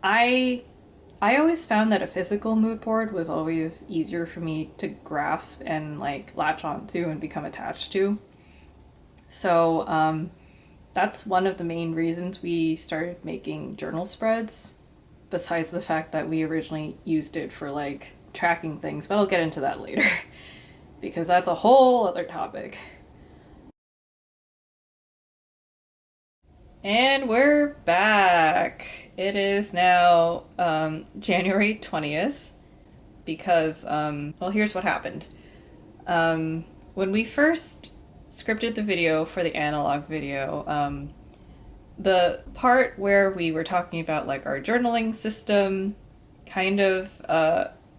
I always found that a physical mood board was always easier for me to grasp and like latch onto and become attached to. So that's one of the main reasons we started making journal spreads, besides the fact that we originally used it for like tracking things, but I'll get into that later because that's a whole other topic. And we're back. It is now January 20th because, well, here's what happened. When we first scripted the video for the analog video, the part where we were talking about like our journaling system kind of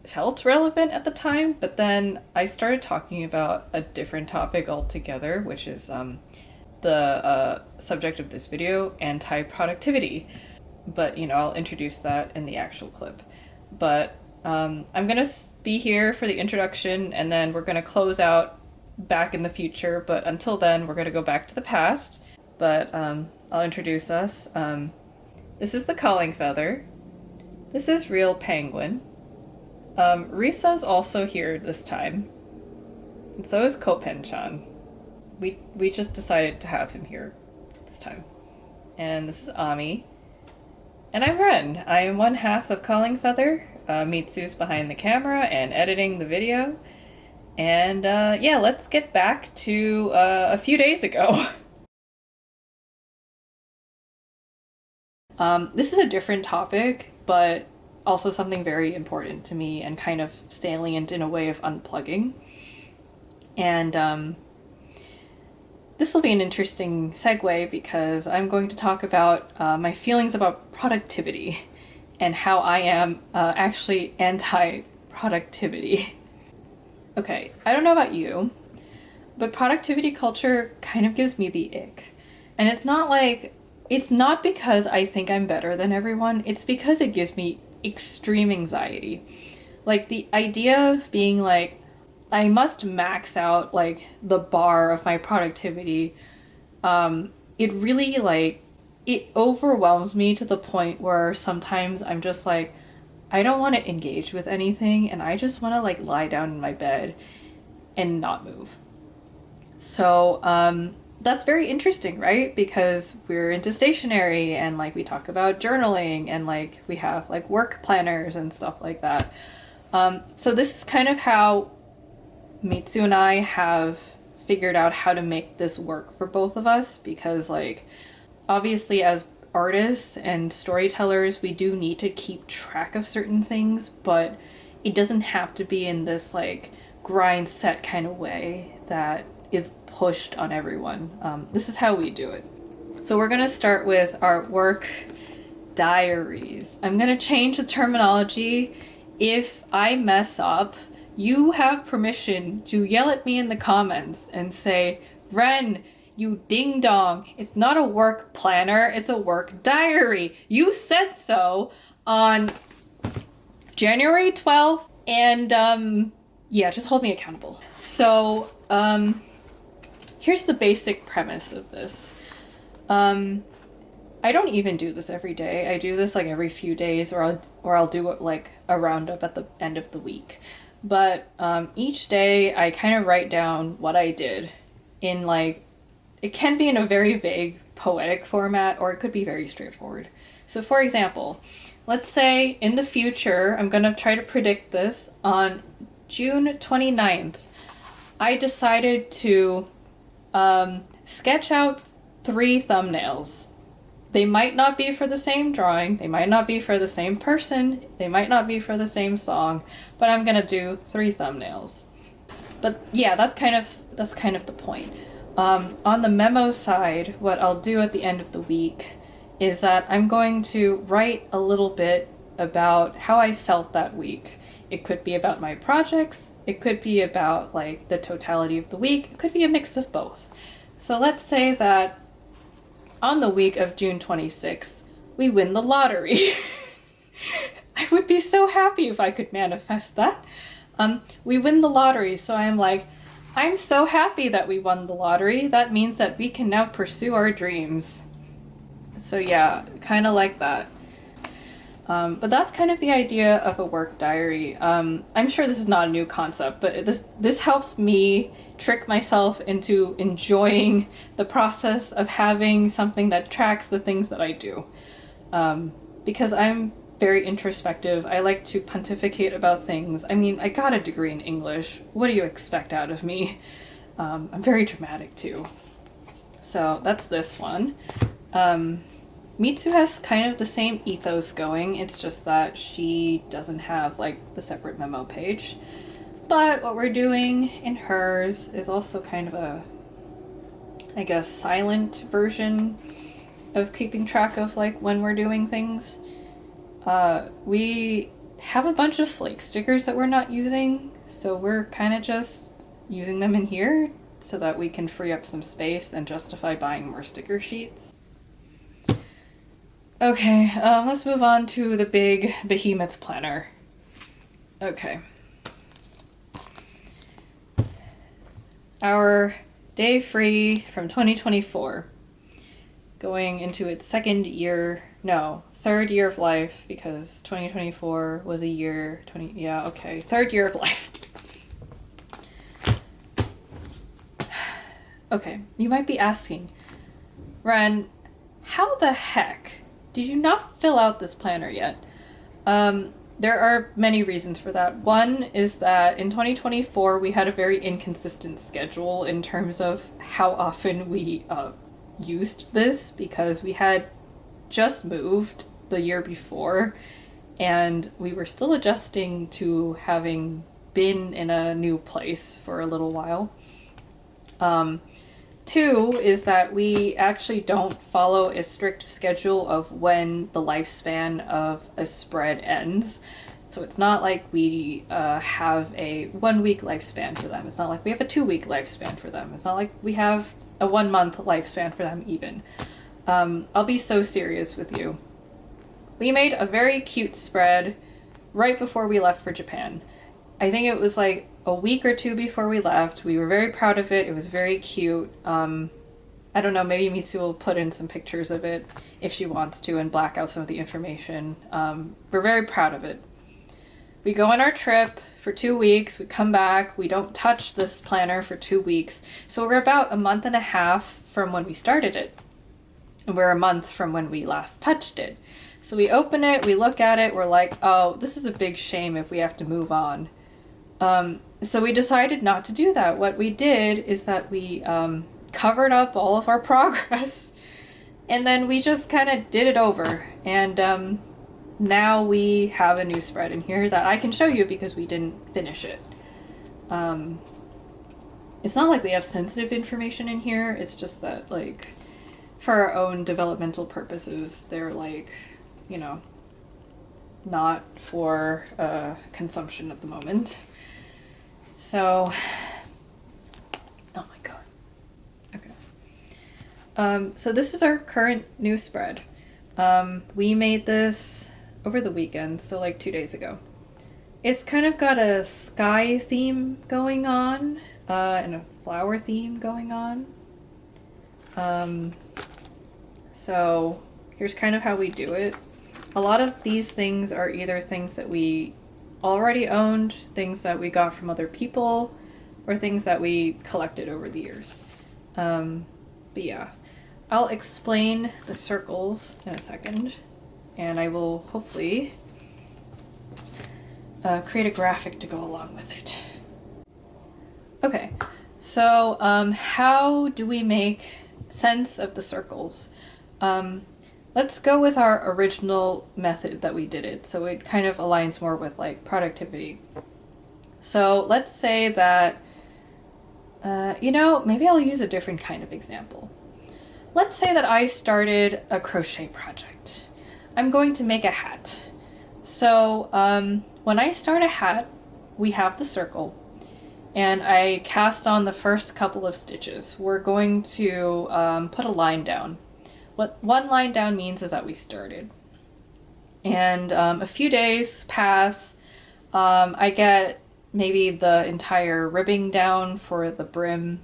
felt relevant at the time, but then I started talking about a different topic altogether, which is the subject of this video, anti-productivity. But, you know, I'll introduce that in the actual clip. But I'm gonna be here for the introduction, and then we're gonna close out back in the future, but until then, we're gonna go back to the past. But I'll introduce us. This is the calling feather. This is real penguin. Risa's also here this time. And so is Kopen-chan. We just decided to have him here this time. And this is Ami. And I'm Ren. I am one half of Calling Feather. Mitsu's behind the camera and editing the video. And yeah, let's get back to a few days ago. This is a different topic, but also something very important to me and kind of salient in a way of unplugging. And this will be an interesting segue because I'm going to talk about my feelings about productivity and how I am actually anti-productivity. Okay, I don't know about you, but productivity culture kind of gives me the ick. And it's not because I think I'm better than everyone, it's because it gives me extreme anxiety. Like the idea of being like, I must max out like the bar of my productivity. It really like, it overwhelms me to the point where sometimes I'm just like, I don't want to engage with anything and I just want to like lie down in my bed and not move. So that's very interesting, right? Because we're into stationery and like we talk about journaling and like we have like work planners and stuff like that. So this is kind of how Mitsu and I have figured out how to make this work for both of us, because like obviously as artists and storytellers we do need to keep track of certain things, but it doesn't have to be in this like grind set kind of way that is pushed on everyone. This is how we do it. So we're gonna start with our work diaries. I'm gonna change the terminology. If I mess up, you have permission to yell at me in the comments and say, Ren, you ding dong, it's not a work planner, it's a work diary. You said so on January 12th, and yeah, just hold me accountable. So, here's the basic premise of this. I don't even do this every day. I do this like every few days, or I'll do it like a roundup at the end of the week. But each day I kind of write down what I did in like, it can be in a very vague poetic format, or it could be very straightforward. So for example, let's say in the future, I'm gonna try to predict this, on June 29th, I decided to sketch out 3 thumbnails. They might not be for the same drawing, they might not be for the same person, they might not be for the same song, but I'm gonna do 3 thumbnails. But yeah, that's kind of the point. On the memo side, what I'll do at the end of the week is that I'm going to write a little bit about how I felt that week. It could be about my projects, it could be about like the totality of the week, it could be a mix of both. So let's say that on the week of June 26th, we win the lottery. I would be so happy if I could manifest that. We win the lottery, so I'm like, I'm so happy that we won the lottery. That means that we can now pursue our dreams. So yeah, kind of like that. But that's kind of the idea of a work diary. I'm sure this is not a new concept, but this helps me trick myself into enjoying the process of having something that tracks the things that I do. Because I'm very introspective. I like to pontificate about things. I mean, I got a degree in English. What do you expect out of me? I'm very dramatic too. So that's this one. Mitsu has kind of the same ethos going, it's just that she doesn't have like the separate memo page. But what we're doing in hers is also kind of a, I guess, silent version of keeping track of like when we're doing things. We have a bunch of flake stickers that we're not using, so we're kind of just using them in here so that we can free up some space and justify buying more sticker sheets. Okay, let's move on to the big behemoth planner. Okay. Our day free from 2024, going into its third year of life, because 2024 was a year, third year of life. Okay, you might be asking, Ren, how the heck did you not fill out this planner yet? There are many reasons for that. One is that in 2024 we had a very inconsistent schedule in terms of how often we used this, because we had just moved the year before and we were still adjusting to having been in a new place for a little while. Two is that we actually don't follow a strict schedule of when the lifespan of a spread ends. So it's not like we have a 1 week lifespan for them. It's not like we have a 2 week lifespan for them. It's not like we have a 1 month lifespan for them even. I'll be so serious with you. We made a very cute spread right before we left for Japan. I think it was like a week or two before we left. We were very proud of it. It was very cute. I don't know, maybe Mitsu will put in some pictures of it if she wants to and black out some of the information. We're very proud of it. We go on our trip for 2 weeks, we come back, we don't touch this planner for 2 weeks. So we're about a month and a half from when we started it. And we're a month from when we last touched it. So we open it, we look at it, we're like, oh, this is a big shame if we have to move on. So we decided not to do that. What we did is that we covered up all of our progress and then we just kind of did it over. And now we have a new spread in here that I can show you because we didn't finish it. It's not like we have sensitive information in here. It's just that, like, for our own developmental purposes, they're like, you know, not for consumption at the moment. So, oh my god. Okay. So this is our current new spread. We made this over the weekend, so like 2 days ago. It's kind of got a sky theme going on, and a flower theme going on. So here's kind of how we do it. A lot of these things are either things that we already owned, things that we got from other people, or things that we collected over the years. But yeah, I'll explain the circles in a second, and I will hopefully create a graphic to go along with it. Okay, so how do we make sense of the circles? Let's go with our original method that we did it, so it kind of aligns more with like productivity. So let's say that, maybe I'll use a different kind of example. Let's say that I started a crochet project. I'm going to make a hat. So when I start a hat, we have the circle, and I cast on the first couple of stitches. We're going to put a line down. What one line down means is that we started. And a few days pass, I get maybe the entire ribbing down for the brim,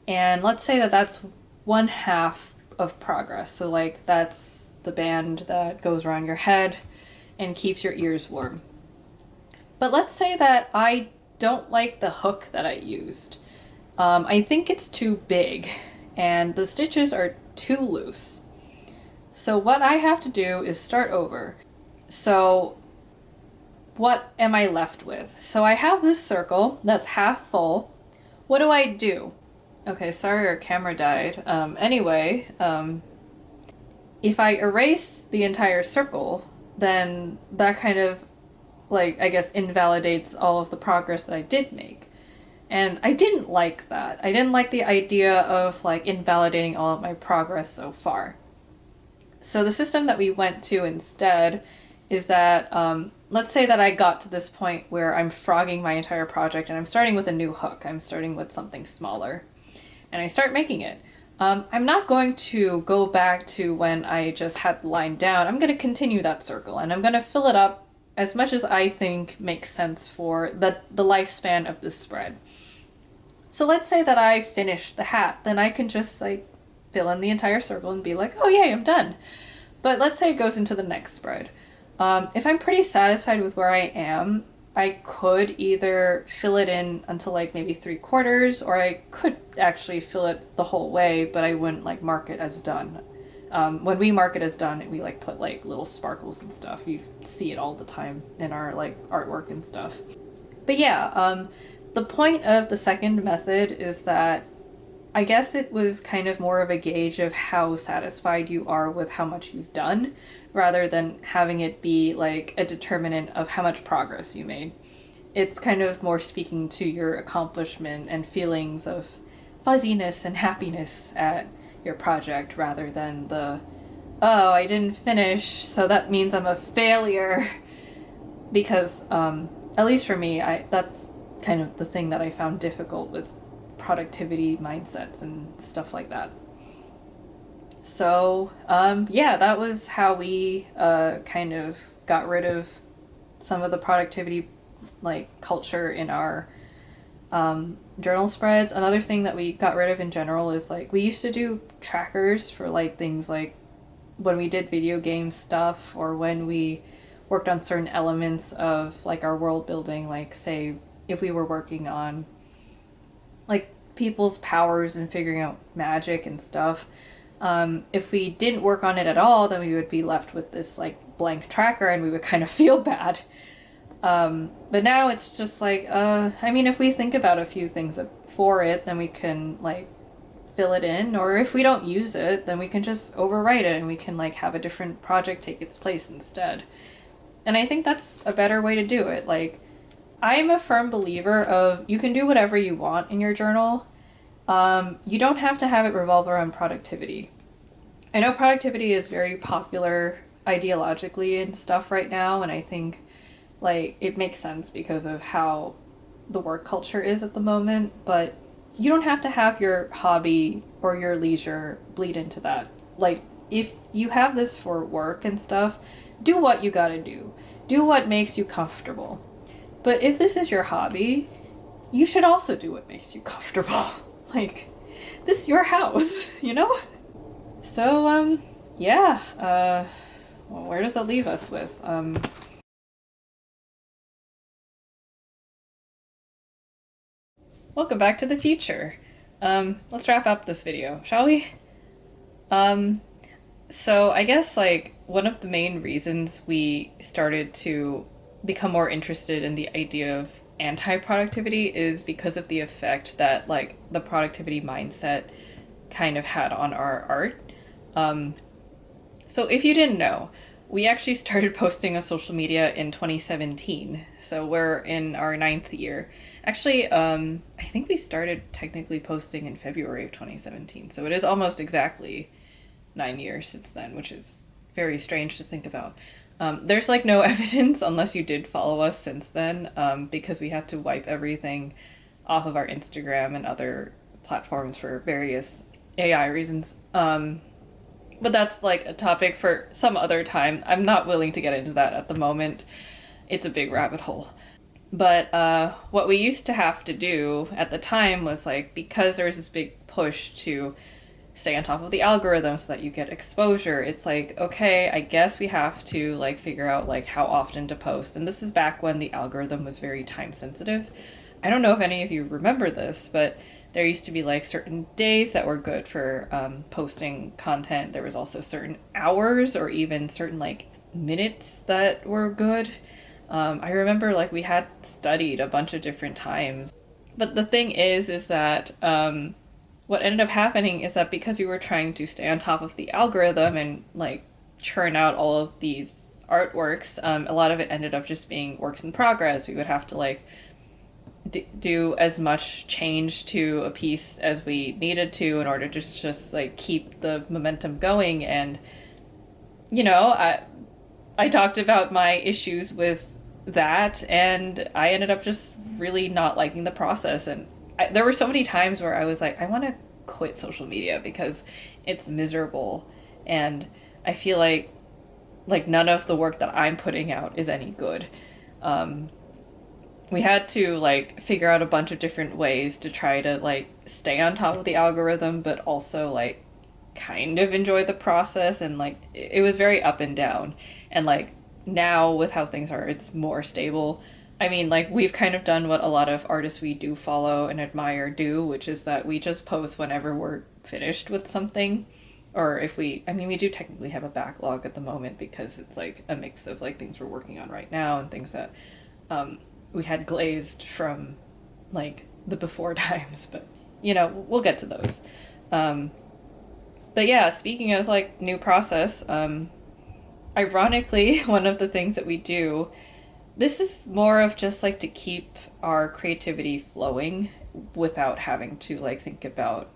and let's say that that's 1/2 of progress. So like that's the band that goes around your head. and keeps your ears warm. But let's say that I don't like the hook that I used. I think it's too big and the stitches are too loose. So what I have to do is start over. So what am I left with? So I have this circle that's half full. What do I do? Okay, sorry our camera died. Anyway, if I erase the entire circle, then that kind of, like, I guess invalidates all of the progress that I did make. And I didn't like that. I didn't like the idea of, like, invalidating all of my progress so far. So the system that we went to instead is that, let's say that I got to this point where I'm frogging my entire project and I'm starting with a new hook. I'm starting with something smaller. And I start making it. I'm not going to go back to when I just had the line down. I'm going to continue that circle and I'm going to fill it up as much as I think makes sense for the lifespan of this spread. So let's say that I finish the hat, then I can just like fill in the entire circle and be like, oh yay, I'm done. But let's say it goes into the next spread. If I'm pretty satisfied with where I am, I could either fill it in until like maybe 3/4, or I could actually fill it the whole way, but I wouldn't like mark it as done. When we mark it as done, we like put like little sparkles and stuff. You see it all the time in our like artwork and stuff. But yeah, the point of the second method is that I guess it was kind of more of a gauge of how satisfied you are with how much you've done, rather than having it be like a determinant of how much progress you made. It's kind of more speaking to your accomplishment and feelings of fuzziness and happiness at your project, rather than the, oh, I didn't finish, so that means I'm a failure. Because, at least for me, that's kind of the thing that I found difficult with productivity mindsets and stuff like that. So, yeah, that was how we kind of got rid of some of the productivity like culture in our journal spreads. Another thing that we got rid of in general is like we used to do trackers for like things like when we did video game stuff, or when we worked on certain elements of like our world building, like say if we were working on like people's powers and figuring out magic and stuff. If we didn't work on it at all, then we would be left with this like blank tracker and we would kind of feel bad. But now it's just like, I mean, if we think about a few things for it, then we can like fill it in, or if we don't use it, then we can just overwrite it and we can like have a different project take its place instead. And I think that's a better way to do it. Like, I'm a firm believer of you can do whatever you want in your journal. You don't have to have it revolve around productivity. I know productivity is very popular ideologically and stuff right now, and I think like it makes sense because of how the work culture is at the moment, but you don't have to have your hobby or your leisure bleed into that. Like, if you have this for work and stuff, do what you gotta do. Do what makes you comfortable. But if this is your hobby, you should also do what makes you comfortable. Like, this is your house, you know? So, yeah. Well, where does that leave us with? Welcome back to the future. Let's wrap up this video, shall we? So I guess like one of the main reasons we started to become more interested in the idea of anti-productivity is because of the effect that like the productivity mindset kind of had on our art. So if you didn't know, we actually started posting on social media in 2017. So we're in our 9th year. Actually, I think we started technically posting in February of 2017. So it is almost exactly 9 years since then, which is very strange to think about. There's like no evidence unless you did follow us since then, because we had to wipe everything off of our Instagram and other platforms for various AI reasons. But that's like a topic for some other time. I'm not willing to get into that at the moment. It's a big rabbit hole. But what we used to have to do at the time was like, because there was this big push to stay on top of the algorithm so that you get exposure. It's like, okay, I guess we have to like figure out like how often to post. And this is back when the algorithm was very time sensitive. I don't know if any of you remember this, but there used to be like certain days that were good for posting content. There was also certain hours or even certain like minutes that were good. I remember like we had studied a bunch of different times. But the thing is that what ended up happening is that because we were trying to stay on top of the algorithm and like churn out all of these artworks, a lot of it ended up just being works in progress. We would have to like do as much change to a piece as we needed to in order to just like keep the momentum going. And you know, I talked about my issues with that, and I ended up just really not liking the process. And there were so many times where I was like, I want to quit social media because it's miserable, and I feel like none of the work that I'm putting out is any good. We had to like figure out a bunch of different ways to try to like stay on top of the algorithm, but also like kind of enjoy the process. And like it was very up and down. And like now with how things are, it's more stable. I mean, like we've kind of done what a lot of artists we do follow and admire do, which is that we just post whenever we're finished with something. Or if we, I mean, we do technically have a backlog at the moment because it's like a mix of like things we're working on right now and things that we had glazed from like the before times, but you know, we'll get to those. But yeah, speaking of like new process, ironically, one of the things that we do, this is more of just like to keep our creativity flowing without having to like think about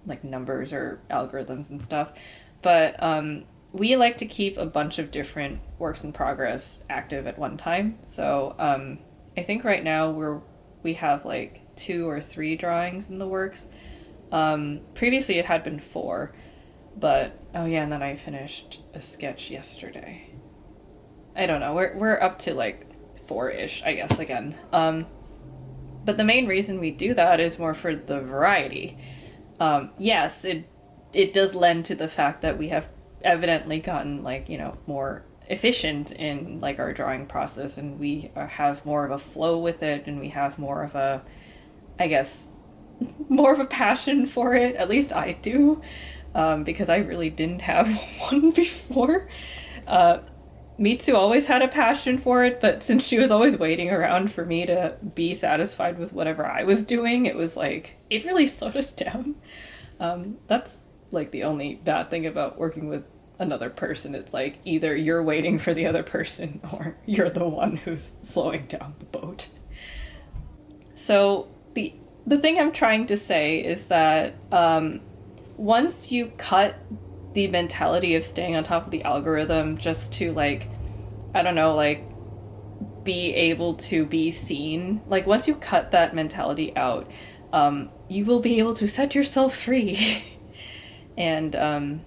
like numbers or algorithms and stuff. But we like to keep a bunch of different works in progress active at one time. So I think right now we have like 2 or 3 drawings in the works. Previously it had been 4, but oh yeah, and then I finished a sketch yesterday. I don't know. We're up to like 4-ish, I guess, again. But the main reason we do that is more for the variety. Yes, it does lend to the fact that we have evidently gotten like, you know, more efficient in like our drawing process, and we have more of a flow with it, and we have more of a, I guess, more of a passion for it. At least I do, because I really didn't have one before. Mitsu always had a passion for it, but since she was always waiting around for me to be satisfied with whatever I was doing, it was like, it really slowed us down. That's like the only bad thing about working with another person. It's like either you're waiting for the other person or you're the one who's slowing down the boat. So the thing I'm trying to say is that once you cut the mentality of staying on top of the algorithm just to like, I don't know, like be able to be seen, like once you cut that mentality out, you will be able to set yourself free. And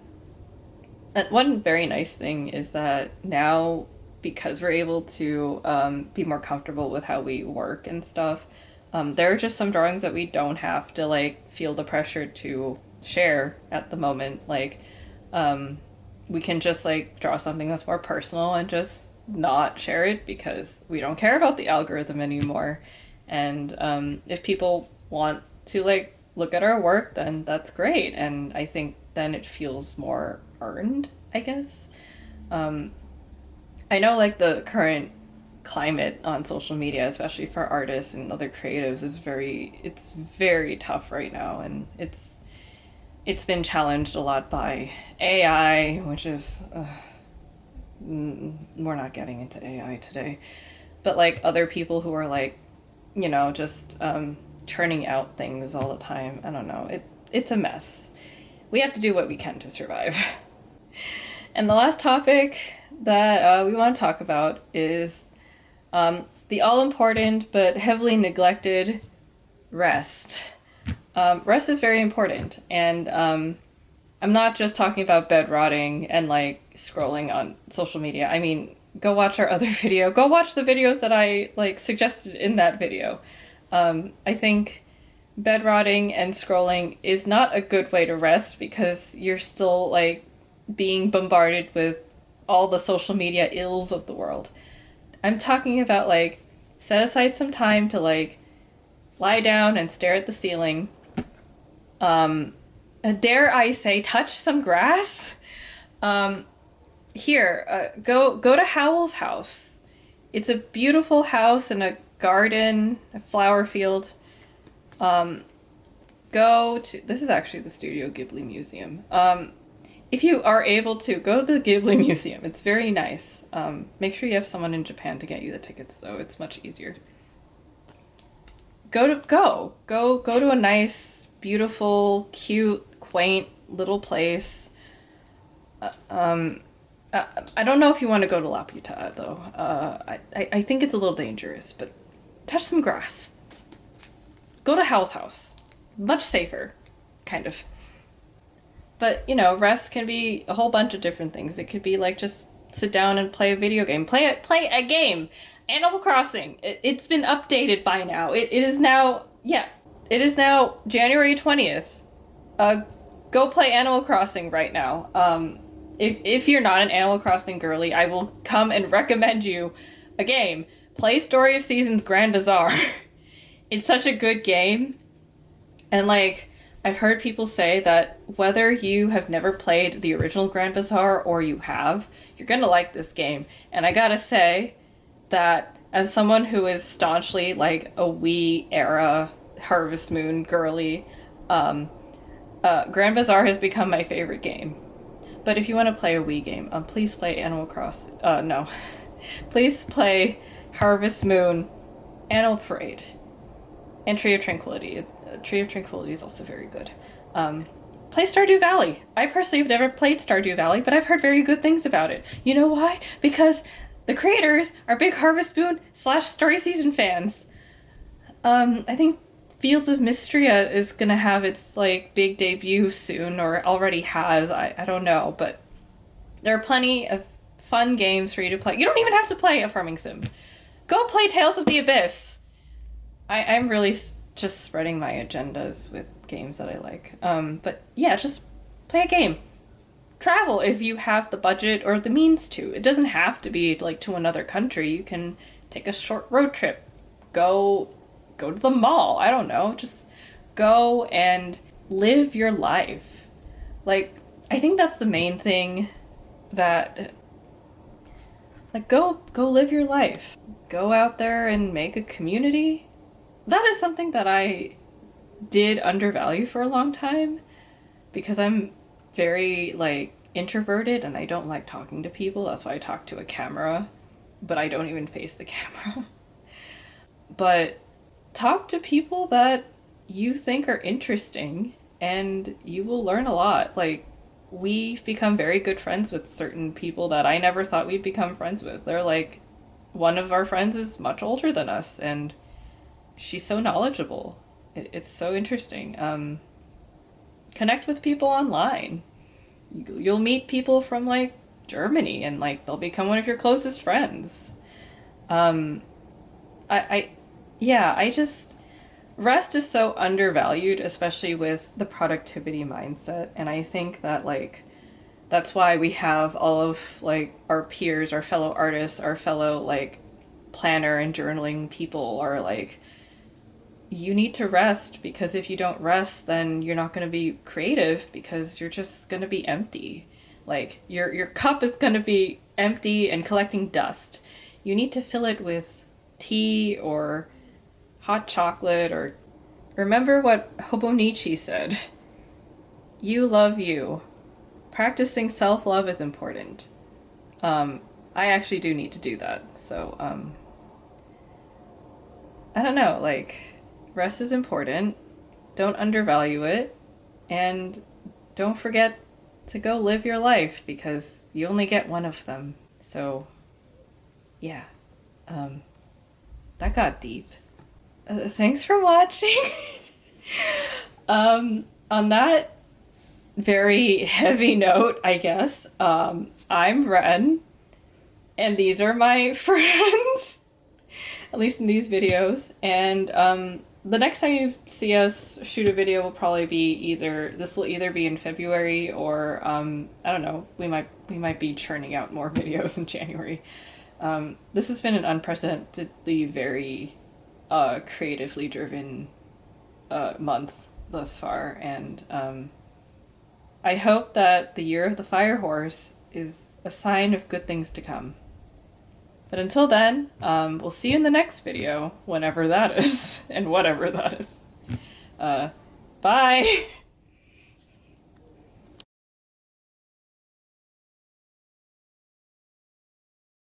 one very nice thing is that now, because we're able to be more comfortable with how we work and stuff, there are just some drawings that we don't have to like feel the pressure to share at the moment. Like we can just like draw something that's more personal and just not share it because we don't care about the algorithm anymore. And if people want to like look at our work, then that's great. And I think then it feels more earned, I guess. I know like the current climate on social media, especially for artists and other creatives, is it's very tough right now, and it's been challenged a lot by AI, which is we're not getting into AI today, but like other people who are like, you know, just churning out things all the time. I don't know. It's a mess. We have to do what we can to survive. And the last topic that we want to talk about is the all-important but heavily neglected rest. Rest is very important, and I'm not just talking about bed rotting and like scrolling on social media. I mean, go watch our other video. Go watch the videos that I like suggested in that video. I think bed rotting and scrolling is not a good way to rest because you're still like being bombarded with all the social media ills of the world. I'm talking about like set aside some time to like lie down and stare at the ceiling. Dare I say, touch some grass. Go to Howell's house. It's a beautiful house in a garden, a flower field. This is actually the Studio Ghibli Museum. If you are able to, go to the Ghibli Museum. It's very nice. Make sure you have someone in Japan to get you the tickets, though. It's much easier. Go to a nice, beautiful, cute, quaint little place. I don't know if you want to go to Laputa, though. I think it's a little dangerous, but touch some grass. Go to Hal's house. Much safer, kind of. But, you know, rest can be a whole bunch of different things. It could be like just sit down and play a video game. Play a game. Animal Crossing. It's been updated by now. It is now January 20th. Go play Animal Crossing right now. If you're not an Animal Crossing girly, I will come and recommend you a game. Play Story of Seasons Grand Bazaar. It's such a good game. And like, I've heard people say that whether you have never played the original Grand Bazaar or you have, you're gonna like this game. And I gotta say that as someone who is staunchly like a Wii era Harvest Moon girly, Grand Bazaar has become my favorite game. But if you want to play a Wii game, please play Animal Crossing. No. Please play Harvest Moon, Animal Parade, and Tree of Tranquility. Tree of Tranquility is also very good. Play Stardew Valley. I personally have never played Stardew Valley, but I've heard very good things about it. You know why? Because the creators are big Harvest Moon / Story Season fans. I think Fields of Mystria is gonna have its like big debut soon, or already has. I don't know, but there are plenty of fun games for you to play. You don't even have to play a farming sim. Go play Tales of the Abyss. I'm really just spreading my agendas with games that I like. But yeah, just play a game. Travel if you have the budget or the means to. It doesn't have to be like to another country. You can take a short road trip. Go to the mall. I don't know. Just go and live your life. Like, I think that's the main thing that, like, go live your life. Go out there and make a community. That is something that I did undervalue for a long time because I'm very, like, introverted and I don't like talking to people. That's why I talk to a camera, but I don't even face the camera. But talk to people that you think are interesting and you will learn a lot. Like, we've become very good friends with certain people that I never thought we'd become friends with. They're like, one of our friends is much older than us and she's so knowledgeable. It's so interesting. Connect with people online. You'll meet people from like Germany and like they'll become one of your closest friends. Rest is so undervalued, especially with the productivity mindset. And I think that like, that's why we have all of like our peers, our fellow artists, our fellow like planner and journaling people are like, you need to rest, because if you don't rest, then you're not going to be creative because you're just going to be empty. Like your cup is going to be empty and collecting dust. You need to fill it with tea or hot chocolate, or remember what Hobonichi said. You love you. Practicing self-love is important. I actually do need to do that. So, I don't know, like, rest is important. Don't undervalue it. And don't forget to go live your life because you only get one of them. So, yeah. That got deep. Thanks for watching. On that very heavy note, I guess, I'm Ren, and these are my friends, at least in these videos, and the next time you see us shoot a video will probably be this will either be in February or I don't know, we might be churning out more videos in January. This has been an unprecedentedly very creatively driven month thus far, and I hope that the year of the fire horse is a sign of good things to come. But until then, we'll see you in the next video, whenever that is, and whatever that is. Bye!